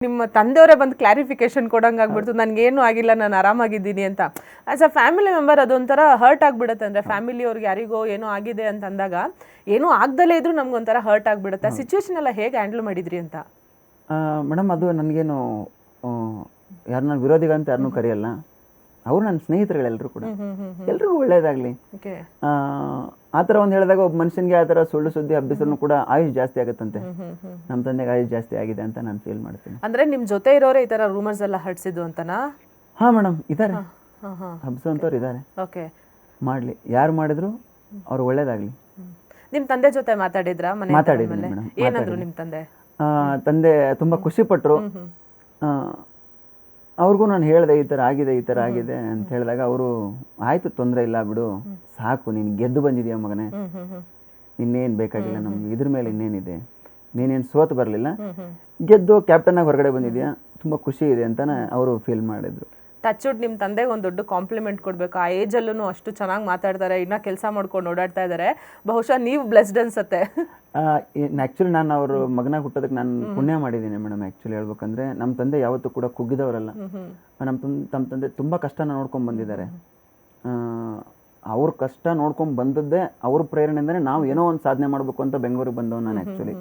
ನಿಮ್ಮ ತಂದೆಯವರೇ ಬಂದು ಕ್ಲಾರಿಫಿಕೇಶನ್ ಕೊಡಂಗಾಗ್ಬಿಡ್ತು, ನನಗೇನು ಆಗಿಲ್ಲ, ನಾನು ಆರಾಮಾಗಿದ್ದೀನಿ ಅಂತ. ಆಸ್ ಅ ಫ್ಯಾಮಿಲಿ ಮೆಂಬರ್ ಅದೊಂಥರ ಹರ್ಟ್ ಆಗಿಬಿಡುತ್ತೆ. ಅಂದರೆ ಫ್ಯಾಮಿಲಿಯವ್ರಿಗೆ ಯಾರಿಗೋ ಏನೋ ಆಗಿದೆ ಅಂತ ಅಂದಾಗ ಏನೂ ಆಗ್ದಲೇ ಇದ್ರೂ ನಮ್ಗೊಂಥರ ಹರ್ಟ್ ಆಗಿಬಿಡುತ್ತೆ. ಸಿಚುವೇಶನ್ ಎಲ್ಲ ಹೇಗೆ ಹ್ಯಾಂಡಲ್ ಮಾಡಿದ್ರಿ ಅಂತ? ಮೇಡಮ್, ಅದು ನನಗೇನು ಯಾರು ನಾನು ವಿರೋಧಿಗಂತ ಯಾರನ್ನೂ ಕರೆಯಲ್ಲ. ಅವರು ನನ್ನ ಸ್ನೇಹಿತರುಗಳೆಲ್ಲರೂ ಕೂಡ, ಎಲ್ರಿಗೂ ಒಳ್ಳೇದಾಗಲಿ. ಆ ಥರ ಒಂದು ಹೇಳಿದಾಗ ಒಬ್ಬ ಮನುಷ್ಯನಿಗೆ ಆ ಥರ ಸುಳ್ಳು ಸುದ್ದಿ ಹಬ್ಬಿಸ್ರೂ ಕೂಡ ಆಯುಷ್ ಜಾಸ್ತಿ ಆಗುತ್ತಂತೆ. ನಮ್ಮ ತಂದೆಗೆ ಆಯುಷ್ ಜಾಸ್ತಿ ಆಗಿದೆ ಅಂತ ನಾನು ಫೀಲ್ ಮಾಡ್ತೀನಿ. ಅಂದರೆ ನಿಮ್ಮ ಜೊತೆ ಇರೋರೇ ಈ ಥರ ರೂಮರ್ಸ್ ಎಲ್ಲ ಹರಡಿಸಿದ್ದು ಅಂತನಾ? ಹಾಂ ಮೇಡಮ್, ಇದ್ದಾರೆ, ಹಬ್ಬಿಸೋಂಥವ್ರು ಇದ್ದಾರೆ. ಓಕೆ, ಮಾಡಲಿ, ಯಾರು ಮಾಡಿದ್ರು ಅವ್ರು ಒಳ್ಳೇದಾಗಲಿ. ನಿಮ್ಮ ತಂದೆ ಜೊತೆ ಮಾತಾಡಿದ್ರಾ? ಮಾತಾಡಿದ್ದೀನಿ ಮೇಡಮ್. ಏನಂದ್ರು ನಿಮ್ಮ ತಂದೆ? ತಂದೆ ತುಂಬ ಖುಷಿಪಟ್ಟರು. ಅವ್ರಿಗೂ ನಾನು ಹೇಳಿದೆ, ಈ ಥರ ಆಗಿದೆ ಅಂತ ಹೇಳಿದಾಗ ಅವರು ಆಯಿತು, ತೊಂದರೆ ಇಲ್ಲ ಬಿಡು, ಸಾಕು, ನೀನು ಗೆದ್ದು ಬಂದಿದೆಯಾ ಮಗನೇ, ಇನ್ನೇನು ಬೇಕಾಗಿಲ್ಲ ನಮ್ಗೆ, ಇದ್ರ ಮೇಲೆ ಇನ್ನೇನಿದೆ, ನೀನೇನು ಸೋತು ಬರಲಿಲ್ಲ, ಗೆದ್ದು ಕ್ಯಾಪ್ಟನ್ ಆಗಿ ಹೊರಗಡೆ ಬಂದಿದೆಯಾ, ತುಂಬ ಖುಷಿ ಇದೆ ಅಂತಲೇ ಅವರು ಫೀಲ್ ಮಾಡಿದ್ರು. ಟಚ್ವುಡ್ ನಿಮ್ಮ ತಂದೆಗೆ ಒಂದು ದೊಡ್ಡ ಕಾಂಪ್ಲಿಮೆಂಟ್ ಕೊಡಬೇಕು. ಆ ಏಜಲ್ಲೂ ಅಷ್ಟು ಚೆನ್ನಾಗಿ ಮಾತಾಡ್ತಾರೆ, ಇನ್ನೂ ಕೆಲಸ ಮಾಡ್ಕೊಂಡು ಓಡಾಡ್ತಾ ಇದ್ದಾರೆ. ಬಹುಶಃ ನೀವು ಬ್ಲೆಸ್ಡ್ ಅನ್ಸುತ್ತೆ. ಆ್ಯಕ್ಚುಲಿ ನಾನು ಅವರು ಮಗನಾಗಿ ಹುಟ್ಟೋದಕ್ಕೆ ನಾನು ಪುಣ್ಯ ಮಾಡಿದ್ದೀನಿ ಮೇಡಮ್. ಆ್ಯಕ್ಚುಲಿ ಹೇಳ್ಬೇಕಂದ್ರೆ ನಮ್ಮ ತಂದೆ ಯಾವತ್ತೂ ಕೂಡ ಕುಗ್ಗಿದವರಲ್ಲ. ನಮ್ಮ ತಂದೆ ತುಂಬ ಕಷ್ಟನ ನೋಡ್ಕೊಂಡು ಬಂದಿದ್ದಾರೆ. ಅವ್ರ ಕಷ್ಟ ನೋಡ್ಕೊಂಡು ಬಂದದ್ದೇ ಅವ್ರ ಪ್ರೇರಣೆಯಿಂದನೇ ನಾವು ಏನೋ ಒಂದು ಸಾಧನೆ ಮಾಡಬೇಕು ಅಂತ ಬೆಂಗಳೂರಿಗೆ ಬಂದವ್ ನಾನು. ಆ್ಯಕ್ಚುಲಿ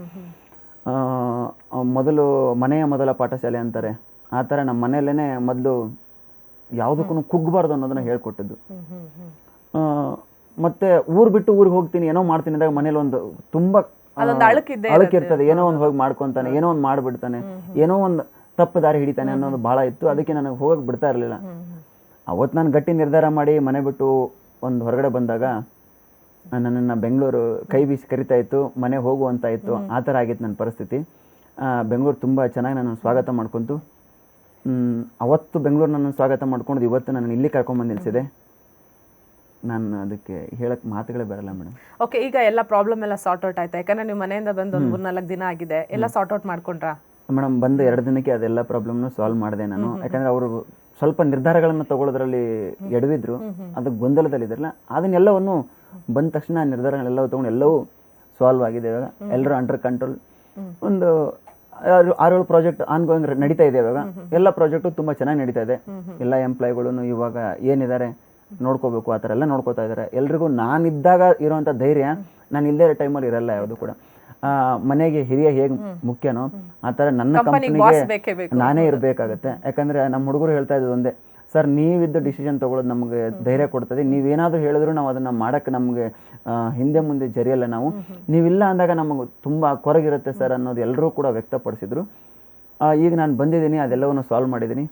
ಮನೆಯ ಮೊದಲ ಪಾಠಶಾಲೆ ಅಂತಾರೆ, ಆ ಥರ ನಮ್ಮ ಮನೆಯಲ್ಲೇ ಮೊದಲು ಯಾವುದಕ್ಕೂ ಕುಗ್ಗಬಾರ್ದು ಅನ್ನೋದನ್ನ ಹೇಳ್ಕೊಟ್ಟಿದ್ದು. ಮತ್ತು ಊರು ಬಿಟ್ಟು ಊರಿಗೆ ಹೋಗ್ತೀನಿ, ಏನೋ ಮಾಡ್ತೀನಿ ಅಂದಾಗ ಮನೇಲಿ ಒಂದು ತುಂಬ ಅಳಕಿರ್ತದೆ, ಏನೋ ಒಂದು ಹೋಗಿ ಮಾಡ್ಕೊತಾನೆ, ಏನೋ ಒಂದು ಮಾಡಿಬಿಡ್ತಾನೆ, ಏನೋ ಒಂದು ತಪ್ಪು ದಾರಿ ಹಿಡಿತಾನೆ ಅನ್ನೋದು ಭಾಳ ಇತ್ತು. ಅದಕ್ಕೆ ನನಗೆ ಹೋಗಕ್ಕೆ ಬಿಡ್ತಾ ಇರಲಿಲ್ಲ. ಅವತ್ತು ನಾನು ಗಟ್ಟಿ ನಿರ್ಧಾರ ಮಾಡಿ ಮನೆ ಬಿಟ್ಟು ಒಂದು ಹೊರಗಡೆ ಬಂದಾಗ ನನ್ನನ್ನು ಬೆಂಗಳೂರು ಕೈ ಬೀಸಿ ಕರಿತಾ ಇತ್ತು, ಮನೆ ಹೋಗುವಂತ ಇತ್ತು. ಆ ಥರ ಆಗಿತ್ತು ನನ್ನ ಪರಿಸ್ಥಿತಿ. ಬೆಂಗಳೂರು ತುಂಬ ಚೆನ್ನಾಗಿ ನನ್ನ ಸ್ವಾಗತ ಮಾಡ್ಕೊತು. ಅವತ್ತು ಬೆಂಗಳೂರು ನನ್ನ ಸ್ವಾಗತ ಮಾಡ್ಕೊಂಡು ಇವತ್ತು ನಾನು ಇಲ್ಲಿ ಕರ್ಕೊಂಡ್ಬಂದು ನಿಲ್ಲಿಸಿದೆ. ನಾನು ಅದಕ್ಕೆ ಹೇಳಕ್ಕೆ ಮಾತುಗಳೇ ಬರಲ್ಲ ಮೇಡಮ್. ಓಕೆ, ಈಗ ಎಲ್ಲ ಪ್ರಾಬ್ಲಮ್ ಎಲ್ಲ ಸಾರ್ಟ್ ಔಟ್ ಆಯ್ತಾ? ಯಾಕಂದರೆ ನೀವು ಮನೆಯಿಂದ ಬಂದು ಒಂದು 3-4 ದಿನ ಆಗಿದೆ, ಎಲ್ಲ ಸಾರ್ಟ್ ಔಟ್ ಮಾಡ್ಕೊಂಡ್ರಾ? ಮೇಡಮ್, ಬಂದು 2 ದಿನಕ್ಕೆ ಅದೆಲ್ಲ ಪ್ರಾಬ್ಲಮ್ನು ಸಾಲ್ವ್ ಮಾಡಿದೆ ನಾನು. ಯಾಕಂದರೆ ಅವರು ಸ್ವಲ್ಪ ನಿರ್ಧಾರಗಳನ್ನು ತಗೊಳ್ಳೋದ್ರಲ್ಲಿ ಎಡವಿದ್ರು, ಅದು ಗೊಂದಲದಲ್ಲಿದ್ರಲ್ಲ, ಅದನ್ನೆಲ್ಲವನ್ನು ಬಂದ ತಕ್ಷಣ ನಿರ್ಧಾರಗಳೆಲ್ಲವೂ ತೊಗೊಂಡು ಎಲ್ಲವೂ ಸಾಲ್ವ್ ಆಗಿದೆ. ಇವಾಗ ಎಲ್ಲರೂ ಅಂಡರ್ ಕಂಟ್ರೋಲ್. ಒಂದು 6-7 ಪ್ರಾಜೆಕ್ಟ್ ಆನ್ಗೋಯಿಂಗ್ ನಡೀತಾ ಇದೆ. ಇವಾಗ ಎಲ್ಲ ಪ್ರಾಜೆಕ್ಟು ತುಂಬ ಚೆನ್ನಾಗಿ ನಡೀತಾ ಇದೆ. ಎಲ್ಲ ಎಂಪ್ಲಾಯ್ಗಳು ಇವಾಗ ಏನಿದ್ದಾರೆ ನೋಡ್ಕೋಬೇಕು, ಆ ಥರ ಎಲ್ಲ ನೋಡ್ಕೋತಾ ಇದ್ದಾರೆ. ಎಲ್ರಿಗೂ ನಾನಿದ್ದಾಗ ಇರೋವಂಥ ಧೈರ್ಯ ನಾನು ಇಲ್ಲದೇ ಇರೋ ಟೈಮಲ್ಲಿ ಇರಲ್ಲ ಯಾವುದು ಕೂಡ. ಮನೆಗೆ ಹಿರಿಯ ಹೇಗೆ ಮುಖ್ಯನೋ ಆ ಥರ ನನ್ನ ಕಂಪ್ನಿಗೆ ನಾನೇ ಇರಬೇಕಾಗತ್ತೆ. ಯಾಕಂದರೆ ನಮ್ಮ ಹುಡುಗರು ಹೇಳ್ತಾ ಇದ್ದು ಒಂದೇ, ಸರ್ ನೀವಿದ್ದು ಡಿಸಿಷನ್ ತೊಗೊಳೋದು ನಮಗೆ ಧೈರ್ಯ ಕೊಡ್ತದೆ, ನೀವೇನಾದರೂ ಹೇಳಿದ್ರು ನಾವು ಅದನ್ನು ಮಾಡೋಕ್ಕೆ ನಮಗೆ ಹಿಂದೆ ಮುಂದೆ ಜರಿಯಲ್ಲ. ನಾವು ನೀವಿಲ್ಲ ಅಂದಾಗ ನಮಗೆ ತುಂಬ ಕೊರಗಿರುತ್ತೆ ಸರ್ ಅನ್ನೋದು ಎಲ್ಲರೂ ಕೂಡ ವ್ಯಕ್ತಪಡಿಸಿದ್ರು. ಈಗ ನಾನು ಬಂದಿದ್ದೀನಿ, ಅದೆಲ್ಲವನ್ನು ಸಾಲ್ವ್ ಮಾಡಿದ್ದೀನಿ.